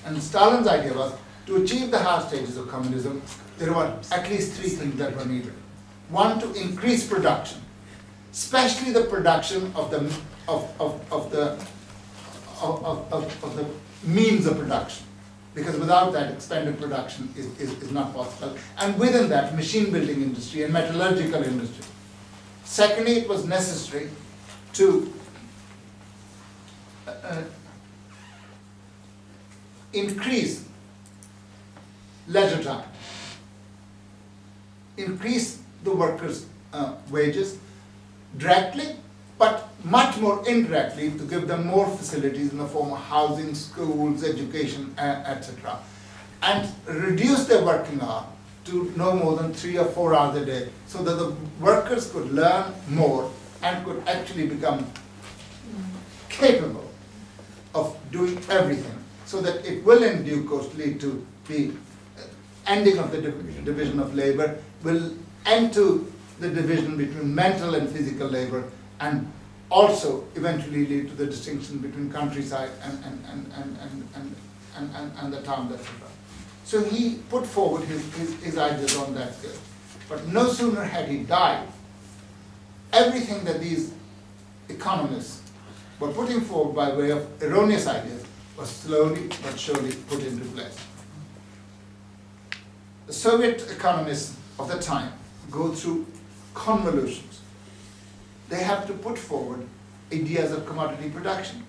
And Stalin's idea was to achieve the higher stages of communism, there were at least three things that were needed. One, to increase production, especially the production of the means of production, because without that, expanded production is not possible. And within that, machine building industry and metallurgical industry. Secondly, it was necessary to increase leisure time, increase the workers' wages directly, but much more indirectly to give them more facilities in the form of housing, schools, education, etc. And reduce their working hour to no more than 3 or 4 hours a day, so that the workers could learn more and could actually become capable of doing everything, so that it will in due course lead to the ending of the division of labor, will end to the division between mental and physical labor, and also eventually lead to the distinction between countryside and the town, etc. So he put forward his ideas on that scale. But no sooner had he died, everything that these economists were putting forward by way of erroneous ideas was slowly but surely put into place. The Soviet economists of the time go through convolutions. They have to put forward ideas of commodity production.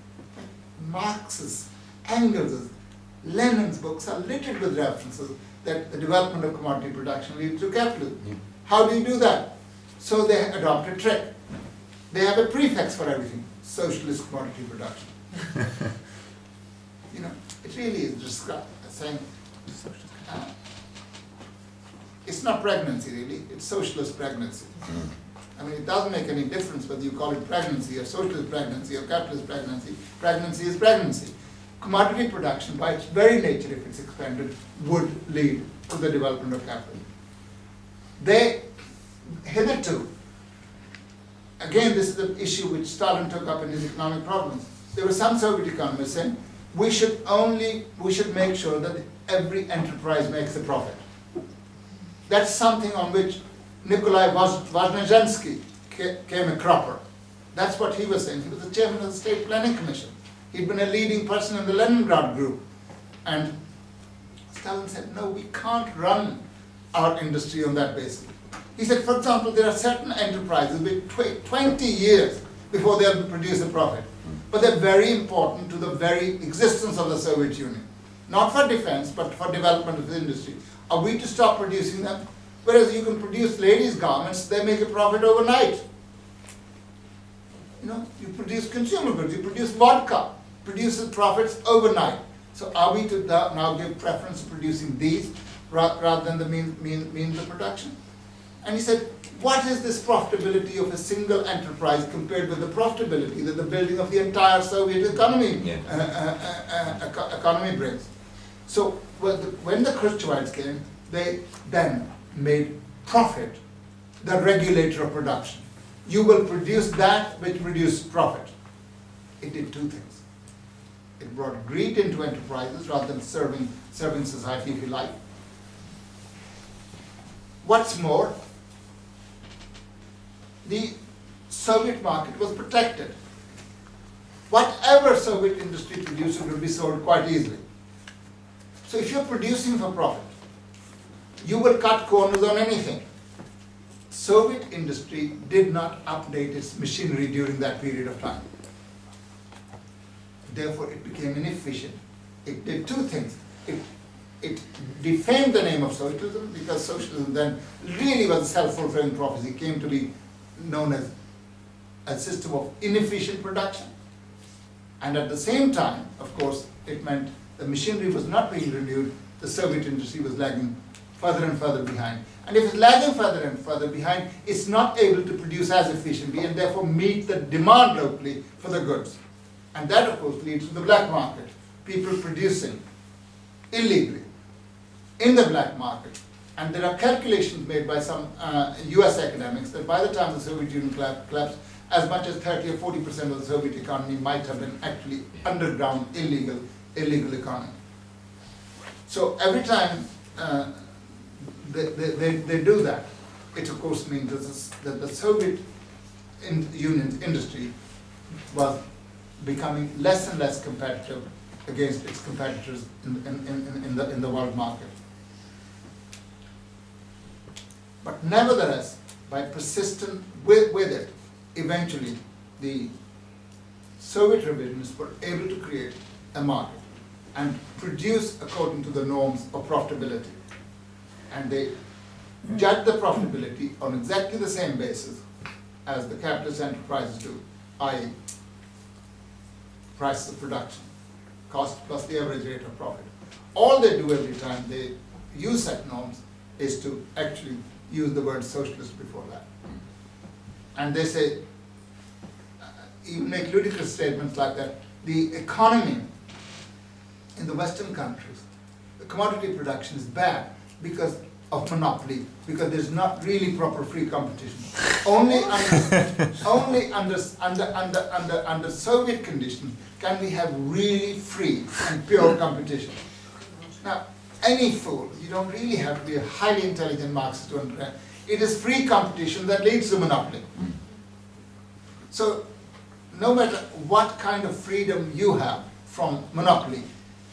Marx's, Engels's, Lenin's books are littered with references that the development of commodity production leads to capitalism. Yeah. How do you do that? So they adopt a trick. They have a prefix for everything: socialist commodity production. You know, it really is just saying it's not pregnancy really, it's socialist pregnancy. I mean, it doesn't make any difference whether you call it pregnancy or socialist pregnancy or capitalist pregnancy. Pregnancy is pregnancy. Commodity production, by its very nature, if it's expanded, would lead to the development of capital. They, hitherto, again, this is the issue which Stalin took up in his economic problems. There were some Soviet economists saying, we should make sure that every enterprise makes a profit. That's something on which Nikolai Vozhnezhensky came a cropper. That's what he was saying. He was the chairman of the State Planning Commission. He'd been a leading person in the Leningrad group. And Stalin said, no, we can't run our industry on that basis. He said, for example, there are certain enterprises which 20 years before they'll produce a profit. But they're very important to the very existence of the Soviet Union. Not for defense, but for development of the industry. Are we to stop producing them? Whereas you can produce ladies' garments, they make a profit overnight. You know, you produce consumer goods, you produce vodka, produces profits overnight. So are we to now give preference to producing these rather than the means of production? And he said, what is this profitability of a single enterprise compared with the profitability that the building of the entire Soviet economy economy brings? So when the Khrushchevites came, they then made profit the regulator of production. You will produce that which produces profit. It did two things. It brought greed into enterprises rather than serving society, if you like. What's more, the Soviet market was protected. Whatever Soviet industry produces will be sold quite easily. So if you're producing for profit, you will cut corners on anything. Soviet industry did not update its machinery during that period of time. Therefore, it became inefficient. It did two things. It defamed the name of socialism, because socialism then really was a self-fulfilling prophecy. It came to be known as a system of inefficient production. And at the same time, of course, it meant the machinery was not being renewed. The Soviet industry was lagging further and further behind. And if it's lagging further and further behind, it's not able to produce as efficiently and therefore meet the demand locally for the goods. And that, of course, leads to the black market. People producing illegally in the black market. And there are calculations made by some US academics that by the time the Soviet Union collapsed, as much as 30 or 40% of the Soviet economy might have been actually underground, illegal economy. So every time they do that, it of course means that the Soviet Union's industry was becoming less and less competitive against its competitors in the world market. But nevertheless, by persistent with it, eventually the Soviet revisionists were able to create a market and produce according to the norms of profitability. And they judge the profitability on exactly the same basis as the capitalist enterprises do, i.e. price of production, cost plus the average rate of profit. All they do every time they use such norms is to actually use the word socialist before that. And they say, even make ludicrous statements like that, the economy in the Western countries, the commodity production is bad because of monopoly, because there's not really proper free competition. Only under Soviet conditions can we have really free and pure competition. Now, any fool, you don't really have to be a highly intelligent Marxist to understand, it is free competition that leads to monopoly. So, no matter what kind of freedom you have from monopoly,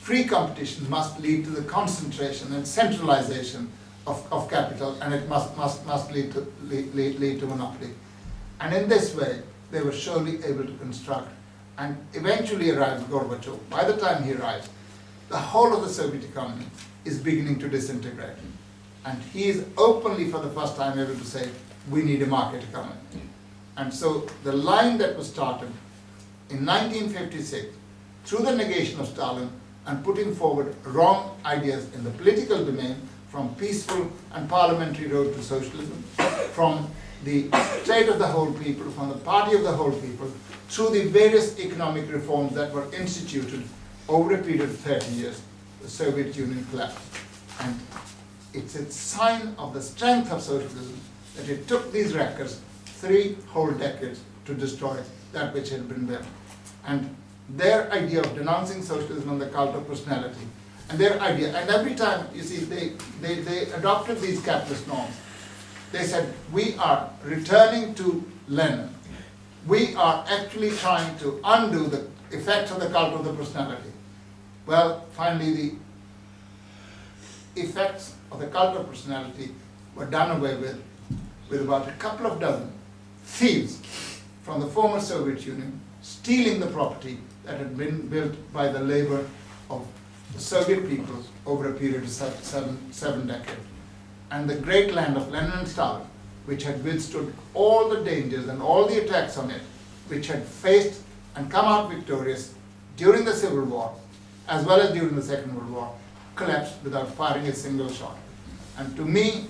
free competition must lead to the concentration and centralization of capital, and it must lead to monopoly. And in this way, they were surely able to construct, and eventually arrives Gorbachev. By the time he arrives, the whole of the Soviet economy is beginning to disintegrate. And he is openly for the first time able to say, we need a market economy. And so the line that was started in 1956, through the negation of Stalin and putting forward wrong ideas in the political domain, from peaceful and parliamentary road to socialism, from the state of the whole people, from the party of the whole people, through the various economic reforms that were instituted over a period of 30 years, the Soviet Union collapsed. And it's a sign of the strength of socialism that it took these wreckers 3 whole decades to destroy that which had been built. And their idea of denouncing socialism and the cult of personality, and their idea, and every time, you see, they adopted these capitalist norms. They said, we are returning to Lenin. We are actually trying to undo the effects of the cult of the personality. Well, finally, the effects of the cult of personality were done away with about a couple of dozen thieves from the former Soviet Union stealing the property that had been built by the labor of the Soviet people over a period of seven decades. And the great land of Lenin and Stalin, which had withstood all the dangers and all the attacks on it, which had faced and come out victorious during the Civil War, as well as during the Second World War, collapsed without firing a single shot. And to me,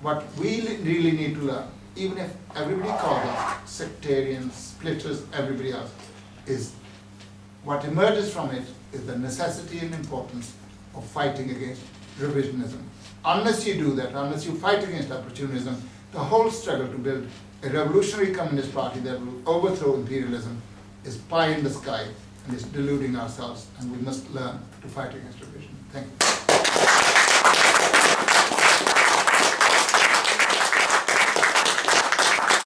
what we really need to learn, even if everybody calls us sectarians, splitters, everybody else, is what emerges from it is the necessity and importance of fighting against revisionism. Unless you do that, unless you fight against opportunism, the whole struggle to build a revolutionary communist party that will overthrow imperialism is pie in the sky and is deluding ourselves, and we must learn to fight against revision. Thank you.